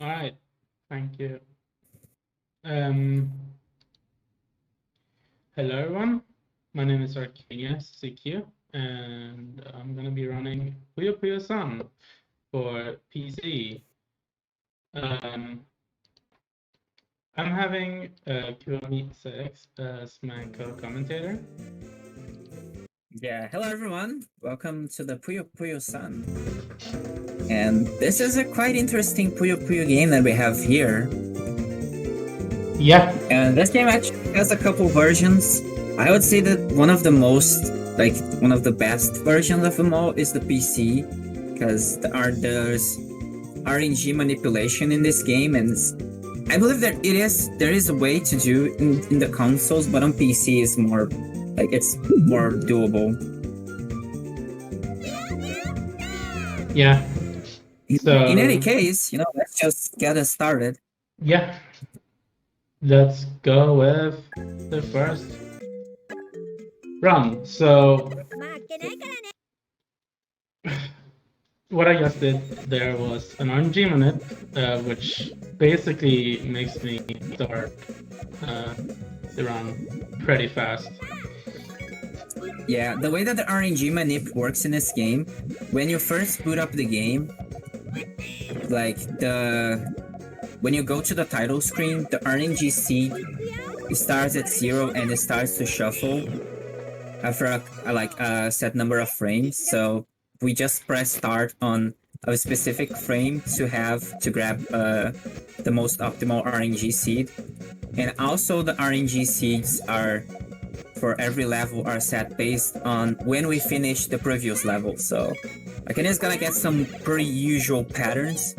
All right, thank you. Um, Hello everyone. My name is ArcaniaCQ, and I'm gonna be running Puyo Sun for PC. I'm having Q6 as my co-commentator. Yeah, hello everyone. Welcome to the Puyo Sun. And this is a quite interesting Puyo game that we have here. Yeah. And this game actually has a couple versions. I would say that one of the best versions of them all is the PC, because there's RNG manipulation in this game, and I believe that there is a way to do in the consoles, but on PC it's more doable. Yeah. So in any case, let's just get it started. Yeah. Let's go with the first run. So what I just did there was an RNG minute, which basically makes me start the run pretty fast. Yeah, the way that the RNG manip works in this game, when you first boot up the game, when you go to the title screen, the RNG seed starts at 0 and it starts to shuffle after a set number of frames. So we just press start on a specific frame to grab the most optimal RNG seed. And also the RNG seeds are for every level are set based on when we finish the previous level. So Arcania is gonna get some pretty usual patterns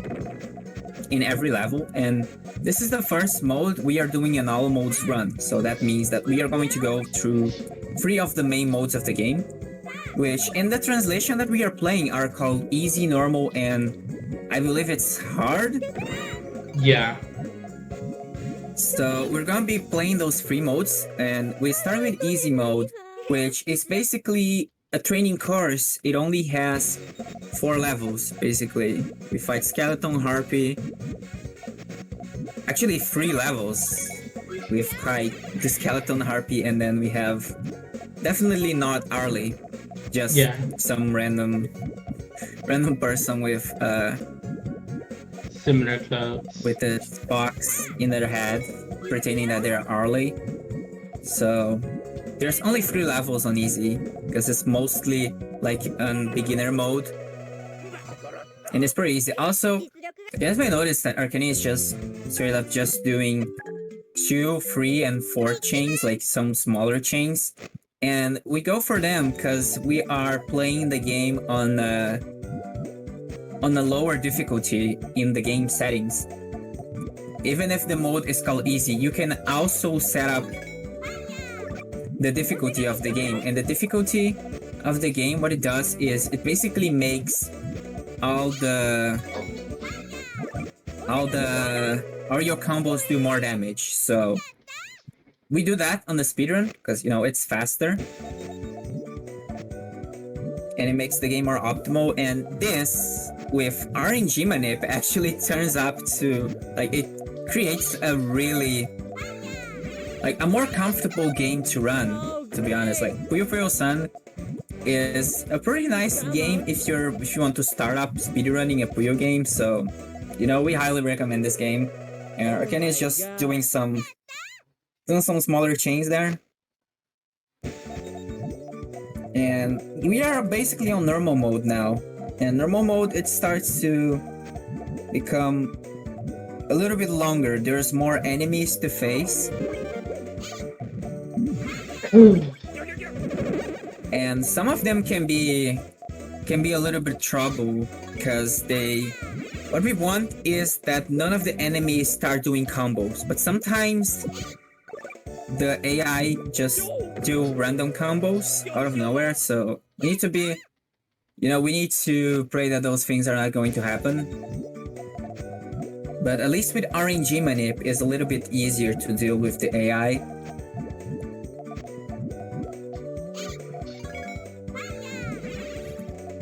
in every level, and this is the first mode. We are doing an all modes run, so that means that we are going to go through 3 of the main modes of the game, which in the translation that we are playing are called easy, normal, and I believe it's hard. Yeah. So we're gonna be playing those 3 modes, and we start with easy mode, which is basically a training course. It only has 4 levels, basically. We fight Skeleton, Harpy. Actually, 3 levels. We fight the Skeleton, Harpy, and then we have definitely not Arlie, just some random person with similar clothes with a box in their head, pretending that they're Arlie. So there's only 3 levels on easy, because it's mostly like on beginner mode, and it's pretty easy. Also, you guys may notice that Arcania is just straight up just doing 2, 3, and 4 chains, like some smaller chains, and we go for them because we are playing the game on a lower difficulty in the game settings. Even if the mode is called easy, you can also set up the difficulty of the game, and the difficulty of the game, what it does is it basically makes all your combos do more damage. So we do that on the speedrun because it's faster and it makes the game more optimal. And this with RNG manip actually turns up to it creates a really a more comfortable game to run, to be honest. Puyo Sun is a pretty nice game if you want to start up speedrunning a Puyo game. So we highly recommend this game. And Arcania is just doing some smaller chains there, and we are basically on normal mode now. And normal mode, it starts to become a little bit longer. There's more enemies to face. And some of them can be a little bit trouble, because what we want is that none of the enemies start doing combos, but sometimes the AI just do random combos out of nowhere. So we need to be, we need to pray that those things are not going to happen. But at least with RNG manip, it's a little bit easier to deal with the AI.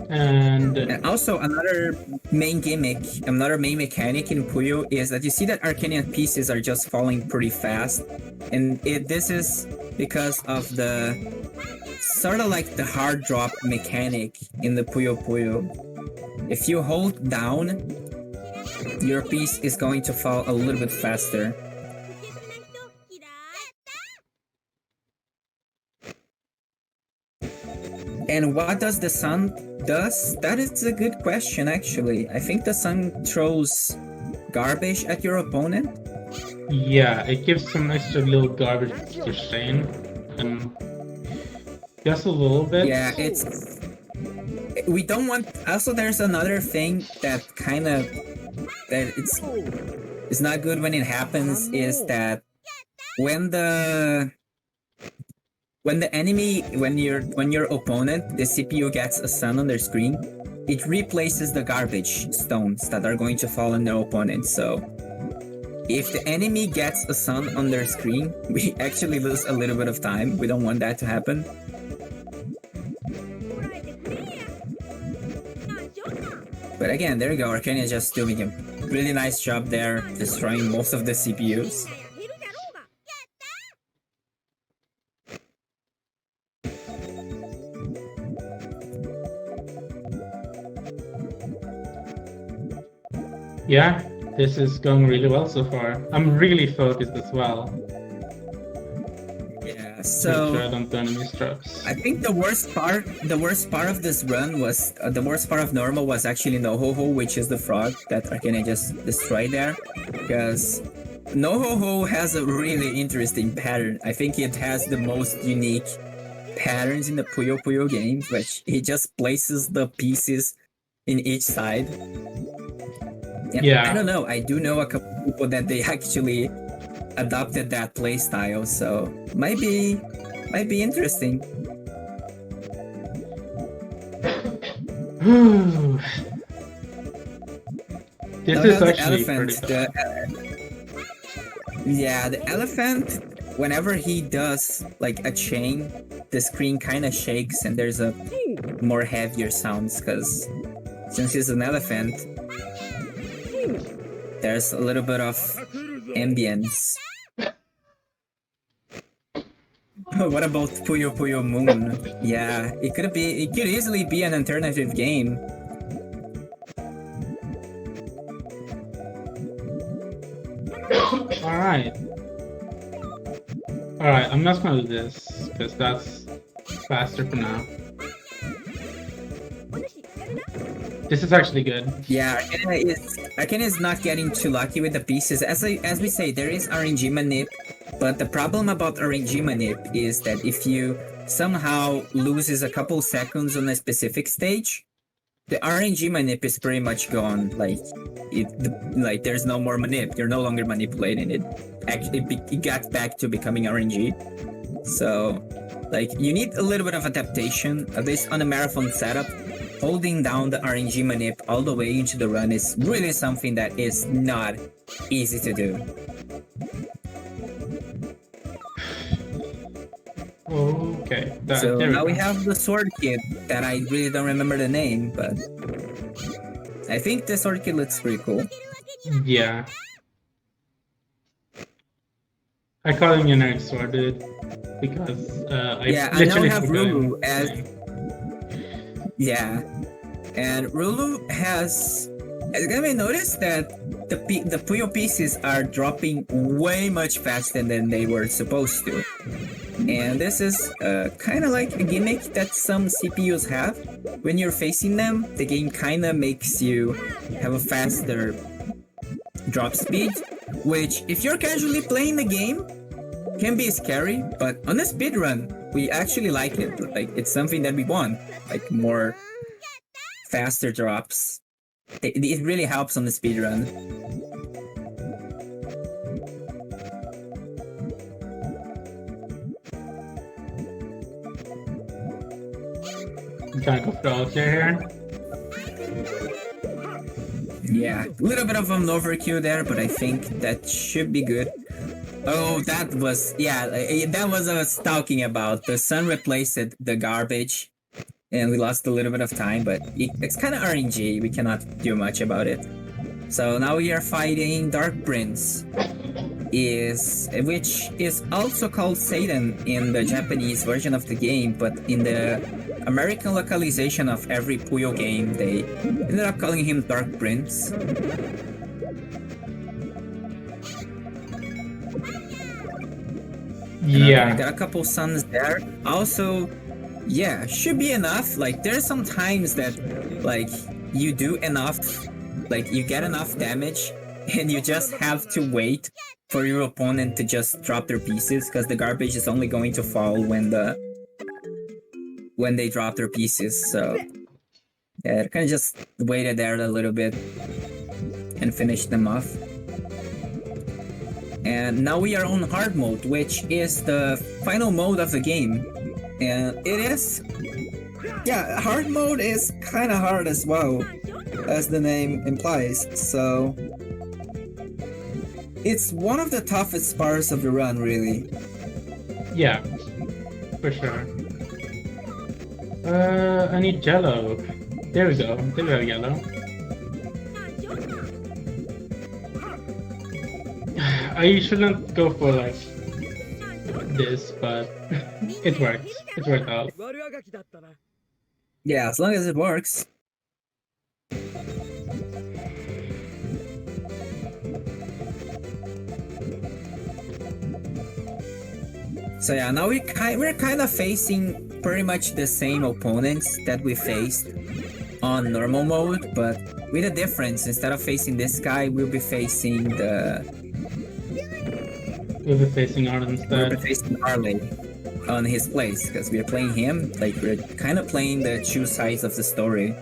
And also main gimmick, another main mechanic in Puyo is that you see that Arcanian pieces are just falling pretty fast, and this is because of the sort of like the hard drop mechanic in the Puyo Puyo. If you hold down, your piece is going to fall a little bit faster. And what does the sun does? That is a good question, actually. I think the sun throws garbage at your opponent. Yeah, it gives some extra little garbage to Shane. Just a little bit. Yeah, we don't want. Also, there's another thing that kind of that it's not good when it happens is that when your opponent, the CPU gets a sun on their screen, it replaces the garbage stones that are going to fall on their opponent. So if the enemy gets a sun on their screen, we actually lose a little bit of time. We don't want that to happen. But again, there you go. Arcania is just doing a really nice job there, destroying most of the CPUs. Yeah, this is going really well so far. I'm really focused as well. Yeah, so Make sure I don't do any misdrops. I think the worst part of this run was the worst part of normal was actually No-Ho-Ho, which is the frog that Arcania just destroyed there, because No-Ho-Ho has a really interesting pattern. I think it has the most unique patterns in the Puyo Puyo game, which he just places the pieces in each side. Yeah. I don't know. I do know a couple people that they actually adopted that playstyle, so might be interesting. This is actually elephant, pretty the elephant, whenever he does like a chain, the screen kind of shakes and there's a more heavier sounds, because since he's an elephant, there's a little bit of ambience. What about Puyo Puyo Moon? Yeah, it could easily be an alternative game. Alright, I'm just gonna do this, because that's faster for now. This is actually good. Yeah, Arcania is not getting too lucky with the pieces. As we say, there is RNG manip, but the problem about RNG manip is that if you somehow loses a couple seconds on a specific stage, the RNG manip is pretty much gone. Like there's no more manip. You're no longer manipulating it. Actually, it got back to becoming RNG. So, like, you need a little bit of adaptation, at least on a marathon setup. Holding down the RNG manip all the way into the run is really something that is not easy to do. Okay. So now we have the sword kid that I really don't remember the name, but I think the sword kid looks pretty cool. Yeah. I call him generic sword dude because I now have Rulu as. Yeah, and Rulu has. Have you noticed that the Puyo pieces are dropping way much faster than they were supposed to? And this is kind of like a gimmick that some CPUs have. When you're facing them, the game kind of makes you have a faster drop speed, which if you're casually playing the game, can be scary, but on a speedrun, we actually like it. Like, it's something that we want, like more faster drops. It really helps on the speedrun. I'm trying to go for ultra here. Yeah, a little bit of an overkill there, but I think that should be good. Oh, that was, yeah, that was what I was talking about. The sun replaced the garbage. and we lost a little bit of time, but it's kind of RNG. We cannot do much about it. So now we are fighting Dark Prince, which is also called Satan in the Japanese version of the game, but in the American localization of every Puyo game, they ended up calling him Dark Prince. Yeah. I got a couple suns there. Also, yeah, should be enough. Like, there's some times that, like, you do enough, like, you get enough damage, and you just have to wait for your opponent to just drop their pieces, because the garbage is only going to fall when they drop their pieces. So, yeah, kind of just waited there a little bit and finished them off. And now we are on hard mode, which is the final mode of the game. And it is... yeah, hard mode is kind of hard as well, as the name implies, so... it's one of the toughest parts of the run, really. Yeah, for sure. I need yellow. There we go. There we go, yellow. I shouldn't go for like this, but it worked. It worked out. Yeah, as long as it works. So yeah, now we're kind of facing pretty much the same opponents that we faced on normal mode, but with a difference. Instead of facing this guy, we'll be facing the... we'll be facing Arlen instead. We'll be facing Arlen on his place, because we're playing him, like we're kind of playing the two sides of the story.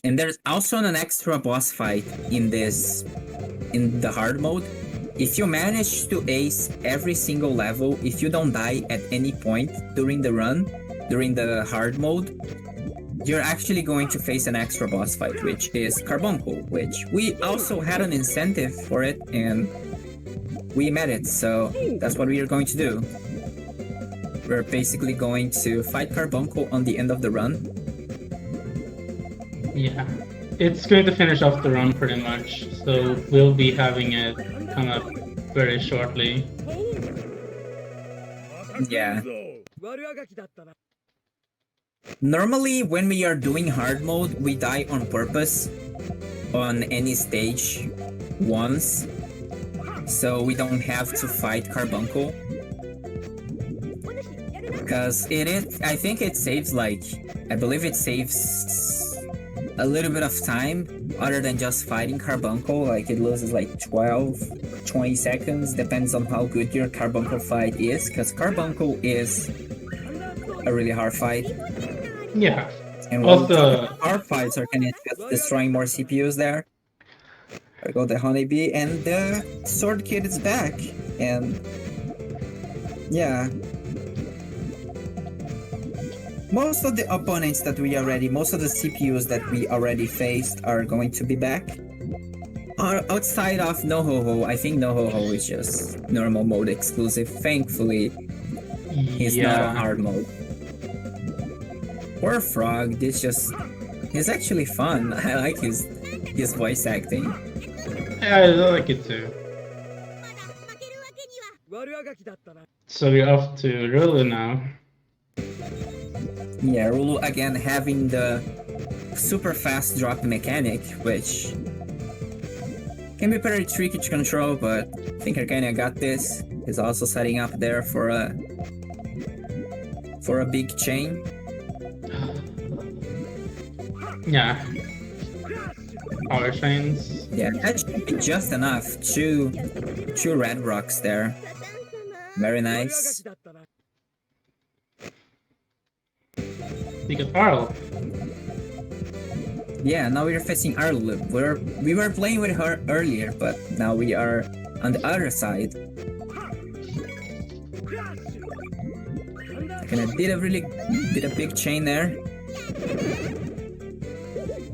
And there's also an extra boss fight in the hard mode. If you manage to ace every single level, if you don't die at any point during the run, during the hard mode, you're actually going to face an extra boss fight, which is Carbuncle, which we also had an incentive for it, and we met it, so that's what we are going to do. We're basically going to fight Carbuncle on the end of the run. Yeah, it's going to finish off the run pretty much, so we'll be having it come up very shortly. Yeah. Normally, when we are doing hard mode, we die on purpose on any stage once, so we don't have to fight Carbuncle. Because I think it saves I believe it saves a little bit of time other than just fighting Carbuncle. Like, it loses 12, 20 seconds, depends on how good your Carbuncle fight is, because Carbuncle is a really hard fight. Yeah. And also, hard fights are kind of just destroying more CPUs there. There go the Honeybee, and the Sword Kid is back, and yeah. Most of the opponents that most of the CPUs that we already faced are going to be back. Outside of NoHoHo, I think NoHoHo is just normal mode exclusive. Thankfully, he's not on hard mode. Poor Frog, he's actually fun. I like his voice acting. Yeah, I like it too. So we're off to Rulu now. Yeah, Rulu again having the super fast drop mechanic, which can be very tricky to control, but I think Arcania got this. He's also setting up there for a big chain. Yeah. Power chains. Yeah, that should be just enough. Two red rocks there. Very nice. You get Arl. Yeah, now we're facing Arl. We were playing with her earlier, but now we are on the other side. Kinda did a big chain there.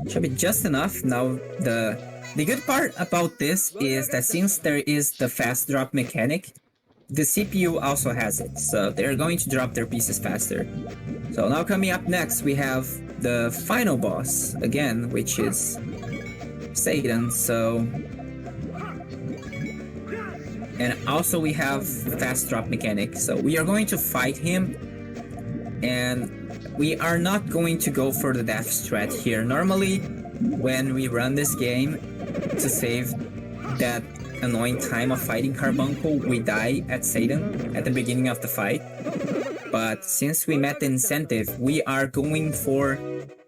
Should be just enough. Now the good part about this is that since there is the fast drop mechanic, the CPU also has it, so they're going to drop their pieces faster. So now coming up next, we have the final boss again, which is Satan. So, and also we have fast drop mechanic. So we are going to fight him, and we are not going to go for the death strat here. Normally, when we run this game to save that annoying time of fighting Carbuncle, we die at Satan at the beginning of the fight. But since we met the incentive, we are going for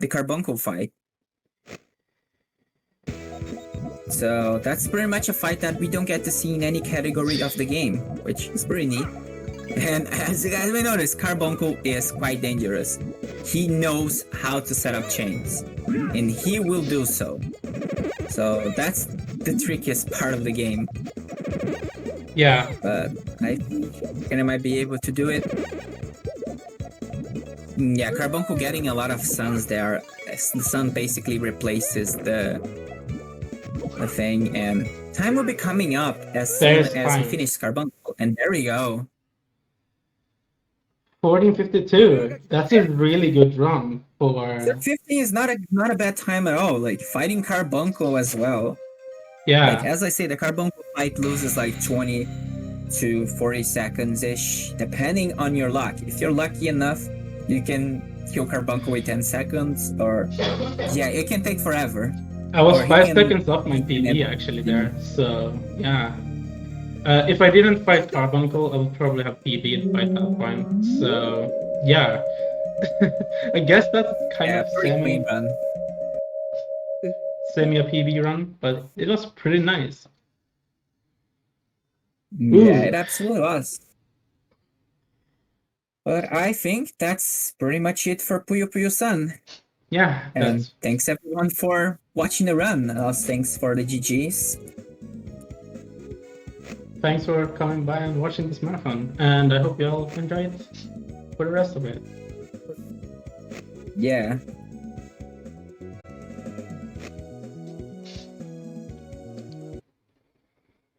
the Carbuncle fight. So that's pretty much a fight that we don't get to see in any category of the game, which is pretty neat. And as you guys may notice, Carbuncle is quite dangerous. He knows how to set up chains, and he will do so. So that's the trickiest part of the game. Yeah. But I think I might be able to do it. Yeah, Carbuncle getting a lot of suns there. The sun basically replaces the thing, and time will be coming up as soon as we finish Carbuncle. And there we go. 1452. That's a really good run for. 15 is not a bad time at all. Like fighting Carbuncle as well. Yeah. Like as I say, the Carbuncle fight loses like 20 to 40 seconds ish, depending on your luck. If you're lucky enough, you can kill Carbuncle with 10 seconds, or yeah, it can take forever. I was 5 seconds off my PB actually there, so yeah. If I didn't fight Carbuncle, I would probably have PB'd by that point. So yeah, I guess that's kind of semi a PB run, but it was pretty nice. Yeah, it absolutely was. But I think that's pretty much it for Puyo-Puyo-san. Yeah, and thanks everyone for watching the run. Thanks for the GGs. Thanks for coming by and watching this marathon, and I hope you all enjoyed for the rest of it. Yeah.